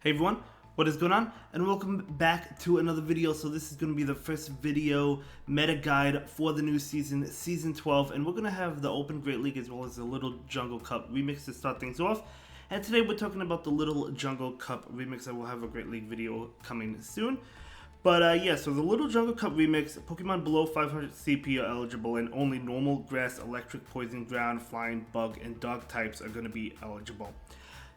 Hey everyone, what is going on? And welcome back to another video. So this is going to be the first video meta guide for the new season, Season 12. And we're going to have the Open Great League as well as the Little Jungle Cup remix to start things off. And today we're talking about the Little Jungle Cup remix. I will have a Great League video coming soon. But yeah, so the Little Jungle Cup remix, Pokemon below 500 CP are eligible, and only normal, grass, electric, poison, ground, flying, bug, and dog types are going to be eligible.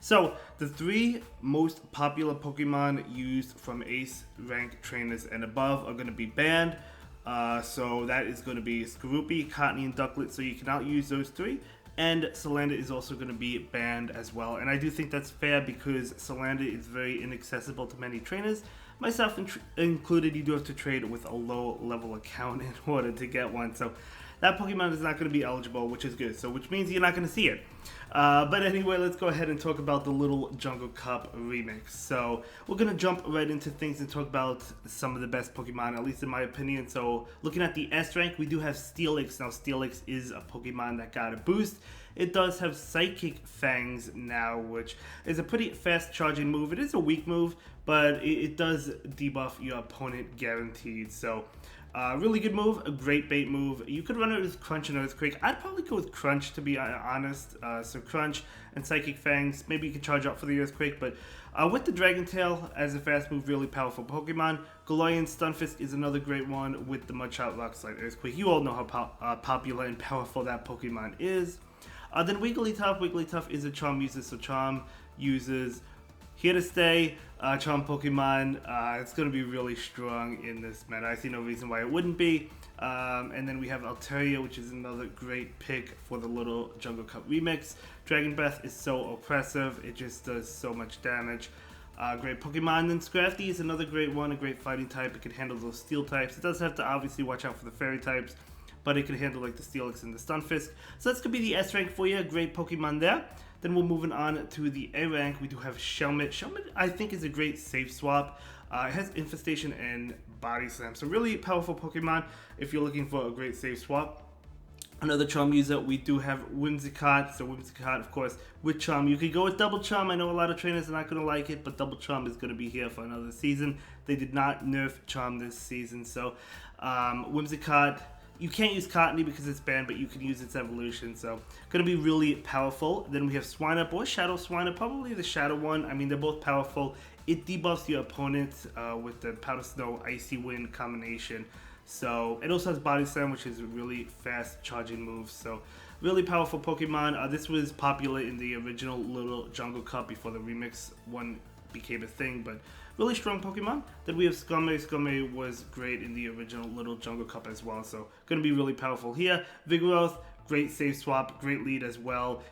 So, the three most popular Pokemon used from Ace rank trainers and above are going to be banned. So that is going to be Skorupi, Cottonee, and Ducklet, so you cannot use those three. And Salander is also going to be banned as well. And I do think that's fair because Salander is very inaccessible to many trainers. Myself included, you do have to trade with a low level account in order to get one. So that Pokemon is not going to be eligible, which is good. So which means you're not going to see it. But anyway, let's go ahead and talk about the Little Jungle Cup remix. So we're going to jump right into things and talk about some of the best Pokemon, at least in my opinion. So looking at the S rank, we do have Steelix. Now Steelix is a Pokemon that got a boost. It does have Psychic Fangs now, which is a pretty fast charging move. It is a weak move, but it does debuff your opponent guaranteed. So really good move, a great bait move. You could run it with Crunch and Earthquake. I'd probably go with Crunch, to be honest. So Crunch and Psychic Fangs. Maybe you can charge up for the Earthquake, but with the Dragon Tail as a fast move, really powerful Pokemon. Galarian Stunfisk is another great one with the Mudshot, Rock Slide, Earthquake. You all know how popular and powerful that Pokemon is. Then Wigglytuff. Wigglytuff is a Charm user, so Charm users here to stay. Charm Pokemon, it's going to be really strong in this meta. I see no reason why it wouldn't be. And then we have Alteria, which is another great pick for the Little Jungle Cup remix. Dragon Breath is so oppressive, it just does so much damage. Great Pokemon. And then Scrafty is another great one, a great fighting type. It can handle those steel types. It does have to obviously watch out for the fairy types, but it can handle like the Steelix and the Stunfisk. So that's going to be the S rank for you. Great Pokemon there. Then we're moving on to the A rank. We do have Shelmet. Shelmet, I think, is a great safe swap. It has Infestation and Body Slam. So really powerful Pokemon if you're looking for a great safe swap. Another Charm user, we do have Whimsicott. So Whimsicott, of course, with Charm. You could go with Double Charm. I know a lot of trainers are not going to like it, but Double Charm is going to be here for another season. They did not nerf Charm this season. So Whimsicott, you can't use Cottonee because it's banned, but you can use its evolution, so going to be really powerful. Then we have Swinub or Shadow Swinub, probably the Shadow one. I mean, they're both powerful. It debuffs your opponent with the Powder Snow Icy Wind combination. So it also has Body Slam, which is a really fast charging move. So really powerful Pokemon. This was popular in the original Little Jungle Cup before the remix one became a thing, but really strong Pokemon. Then we have Scumme. Scumme was great in the original Little Jungle Cup as well, so going to be really powerful here. Vigoroth, great save swap, great lead as well.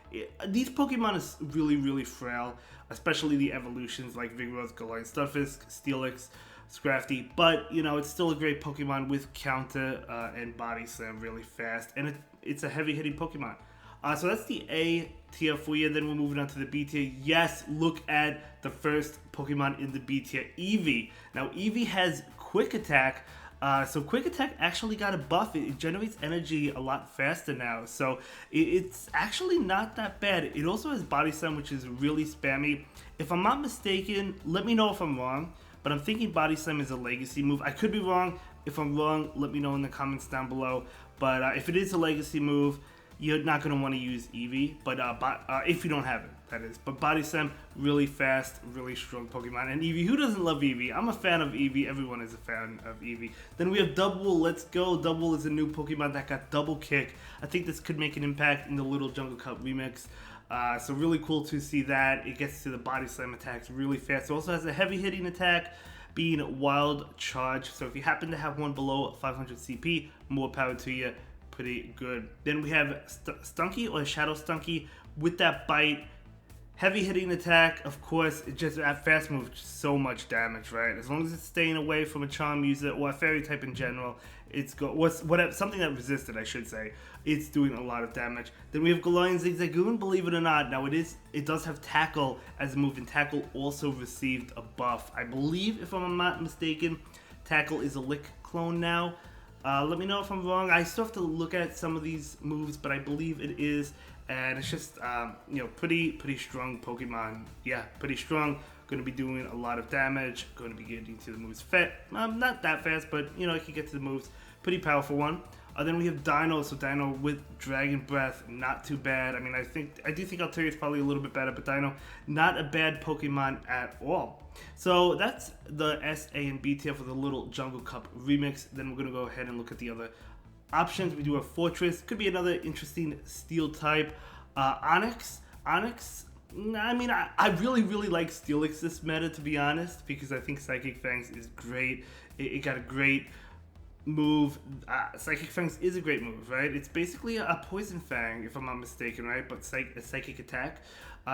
These Pokemon is really frail, especially the evolutions like Vigoroth, Galarian Stunfisk, Steelix, Scrafty, but you know, it's still a great Pokemon with counter and Body Slam really fast, and it's a heavy hitting Pokemon. So that's the A tier for you. Then we're moving on to the B tier. Yes, look at the first Pokemon in the B tier, Eevee. Now, Eevee has Quick Attack. So Quick Attack actually got a buff. It generates energy a lot faster now. So it's actually not that bad. It also has Body Slam, which is really spammy. If I'm not mistaken, let me know if I'm wrong, but I'm thinking Body Slam is a legacy move. I could be wrong. If I'm wrong, let me know in the comments down below. But if it is a legacy move, you're not going to want to use Eevee, but if you don't have it, that is. But Body Slam, really fast, really strong Pokemon. And Eevee, who doesn't love Eevee? I'm a fan of Eevee. Everyone is a fan of Eevee. Then we have Double. Let's go. Double is a new Pokemon that got Double Kick. I think this could make an impact in the Little Jungle Cup remix. So really cool to see that. It gets to the Body Slam attacks really fast. It also has a heavy hitting attack, being Wild Charge. So if you happen to have one below 500 CP, more power to you. Pretty good. Then we have Stunky or Shadow Stunky with that bite, heavy hitting attack. Of course, it just at fast move, so much damage, right? As long as it's staying away from a Charm user or a Fairy type in general, it's something that resisted, I should say. It's doing a lot of damage. Then we have Galarian Zigzagoon. Believe it or not, now it does have Tackle as a move, and Tackle also received a buff. I believe, if I'm not mistaken, Tackle is a Lick clone now. Let me know if I'm wrong. I still have to look at some of these moves, but I believe it is. And it's just, you know, pretty strong Pokemon. Yeah, pretty strong. going to be doing a lot of damage, going to be getting to the moves not that fast, but you know, it can get to the moves. Pretty powerful one. Then we have Dino, so Dino with Dragon Breath, not too bad. I mean, I do think Alteria is probably a little bit better, but Dino, not a bad Pokemon at all. So that's the S, A, and B tier for the Little Jungle Cup remix. Then we're going to go ahead and look at the other options. We do have Fortress, could be another interesting steel type. Onyx, I mean, I really like Steelix this meta, to be honest, because I think Psychic Fangs is great. It got a great move. Psychic Fangs is a great move, right? It's basically a Poison Fang, if I'm not mistaken, right? But a psychic attack.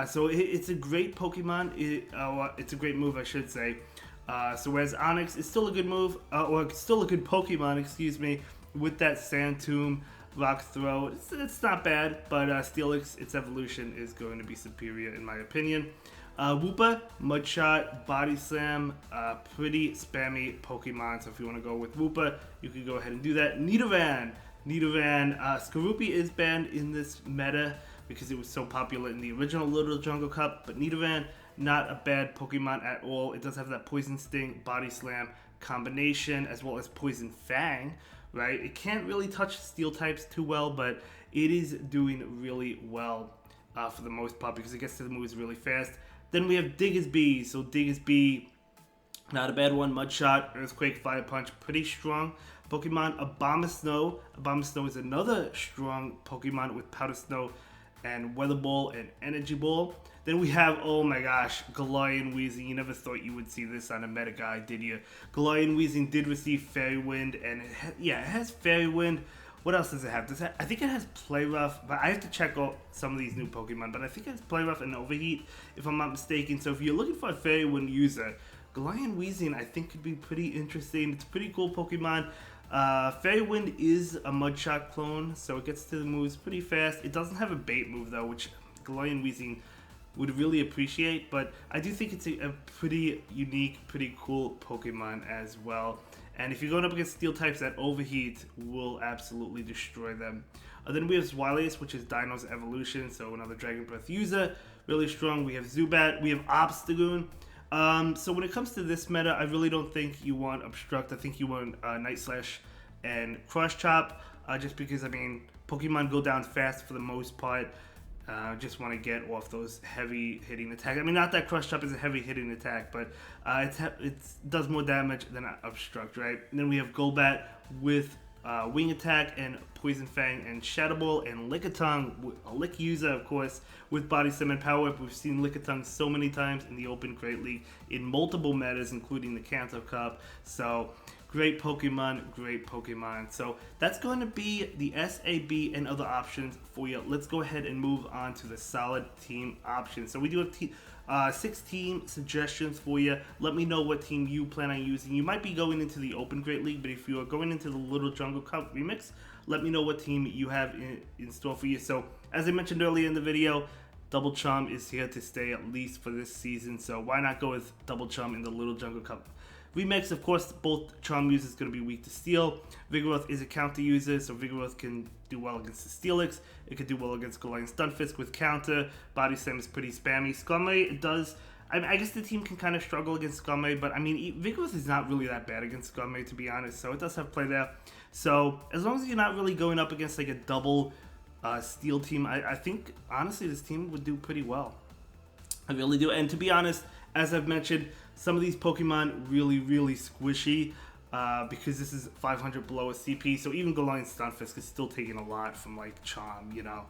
So it's a great Pokemon. It's a great move, I should say. So whereas Onyx is still a good move, or still a good Pokemon, excuse me, with that Sand Tomb, Rock Throw. It's not bad, but Steelix, its evolution is going to be superior in my opinion. Woopa, Mudshot, Body Slam, pretty spammy Pokemon. So if you want to go with Woopa, you can go ahead and do that. Nidoran, Skorupi is banned in this meta because it was so popular in the original Little Jungle Cup. But Nidoran, not a bad Pokemon at all. It does have that Poison Sting, Body Slam combination, as well as Poison Fang, right? It can't really touch Steel types too well, but it is doing really well for the most part because it gets to the moves really fast. Then we have Diggersby. So Diggersby, not a bad one. Mudshot, Earthquake, Fire Punch, pretty strong Pokemon. Abomasnow. Abomasnow is another strong Pokemon with Powder Snow and Weather Ball and Energy Ball. Then we have, oh my gosh, Galarian Weezing. You never thought you would see this on a meta guide, did you? Galarian Weezing did receive Fairy Wind, and it has Fairy Wind. What else does it have? I think it has Play Rough, but I have to check out some of these new Pokemon. But I think it has Play Rough and Overheat, if I'm not mistaken. So if you're looking for a Fairy Wind user, Galarian Weezing I think could be pretty interesting. It's a pretty cool Pokemon. Fairy Wind is a Mudshot clone, so it gets to the moves pretty fast. It doesn't have a bait move though, which Galarian Weezing would really appreciate, but I do think it's a pretty unique, pretty cool Pokemon as well. And if you're going up against Steel types, that Overheat will absolutely destroy them. Then we have Zweilous, which is Dino's evolution, so another Dragon Breath user, really strong. We have Zubat, we have Obstagoon. So when it comes to this meta, I really don't think you want Obstruct. I think you want Night Slash and Cross Chop, just because, I mean, Pokemon go down fast for the most part. Just want to get off those heavy hitting attacks. I mean, not that Crush Chop is a heavy hitting attack, but it does more damage than Obstruct, right? And then we have Golbat with Wing Attack and Poison Fang and Shadow Ball and Lickitung, a Lick user, of course, with Body Slam and Power Up. We've seen Lickitung so many times in the Open Great League in multiple metas, including the Kanto Cup. So great Pokemon. So that's going to be the SAB and other options for you. Let's go ahead and move on to the solid team options. So we do have 6 team suggestions for you. Let me know what team you plan on using. You might be going into the Open Great League, but if you are going into the Little Jungle Cup remix, let me know what team you have in store for you. So as I mentioned earlier in the video, Double Charm is here to stay at least for this season. So why not go with Double Charm in the Little Jungle Cup remix? Of course, both Charm users going to be weak to Steel. Vigoroth is a counter user, so Vigoroth can do well against the Steelix. It could do well against Galarian Stunfisk with counter. Body Slam is pretty spammy. Skarmory, it does. I guess the team can kind of struggle against Skarmory, but I mean, Vigoroth is not really that bad against Skarmory, to be honest, so it does have play there. So as long as you're not really going up against like a double Steel team, I think, honestly, this team would do pretty well. I really do. And to be honest, as I've mentioned, some of these Pokemon really squishy because this is 500 below a CP. So even Galarian Stunfisk is still taking a lot from like Charm, you know.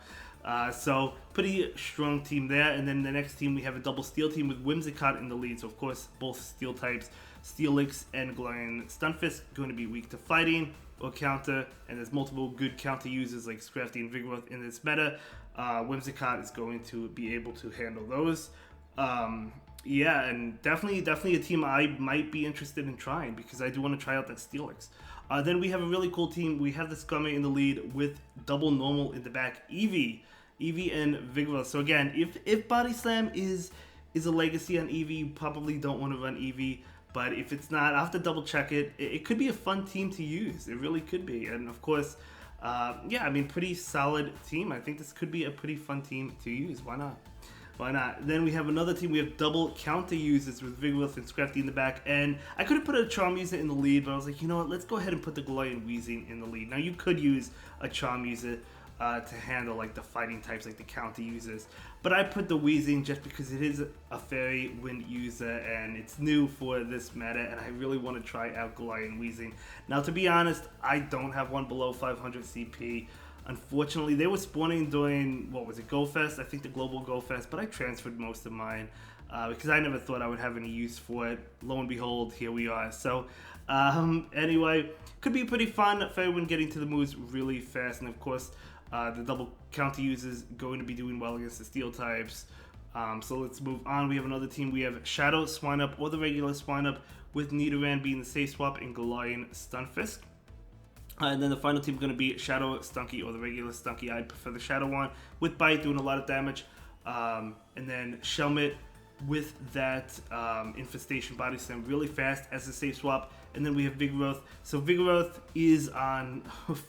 So pretty strong team there. And then the next team, we have a double Steel team with Whimsicott in the lead. So of course, both Steel types, Steelix and Galarian Stunfisk, going to be weak to fighting or counter. And there's multiple good counter users like Scrafty and Vigoroth in this meta. Whimsicott is going to be able to handle those. Yeah, and definitely a team I might be interested in trying because I do want to try out that Steelix. Then we have a really cool team. We have the Skarmory in the lead with double normal in the back, Eevee and Vigoroth. So again, if Body Slam is a legacy on Eevee, you probably don't want to run Eevee. But if it's not, I'll have to double check it. It could be a fun team to use. It really could be. And of course, yeah, I mean, pretty solid team. I think this could be a pretty fun team to use. Why not? Why not? Then we have another team. We have double counter users with Vigoroth and Scrafty in the back. And I could have put a Charm user in the lead, but I was like, you know what? Let's go ahead and put the Galarian Weezing in the lead. Now, you could use a Charm user to handle like the fighting types, like the counter users. But I put the Weezing just because it is a Fairy Wind user and it's new for this meta, and I really want to try out Galarian Weezing. Now, to be honest, I don't have one below 500 CP. Unfortunately, they were spawning during, what was it, Go Fest? I think the Global Go Fest, but I transferred most of mine because I never thought I would have any use for it. Lo and behold, here we are. So, anyway, could be pretty fun. Fairy Wind getting to the moves really fast, and of course, the double counter users going to be doing well against the steel types. So let's move on. We have another team. We have Shadow Swinub or the regular Swinub with Nidoran being the safe swap and Galarian Stunfisk. And then the final team is going to be Shadow Stunky or the regular Stunky. I prefer the Shadow one with Bite doing a lot of damage. And then Shelmet with that Infestation Body Slam really fast as a safe swap. And then we have Vigoroth. So Vigoroth is on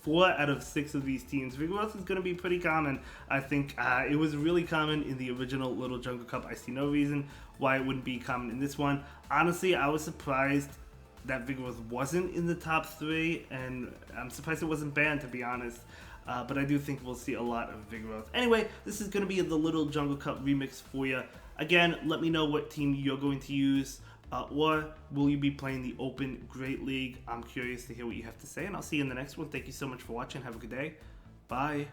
4 out of 6 of these teams. Vigoroth is going to be pretty common. I think it was really common in the original Little Jungle Cup. I see no reason why it wouldn't be common in this one. Honestly, I was surprised that Vigoroth wasn't in the top 3, and I'm surprised it wasn't banned, to be honest. But I do think we'll see a lot of Vigoroth. Anyway, this is going to be the Little Jungle Cup remix for you. Again, let me know what team you're going to use, or will you be playing the Open Great League? I'm curious to hear what you have to say, and I'll see you in the next one. Thank you so much for watching. Have a good day. Bye.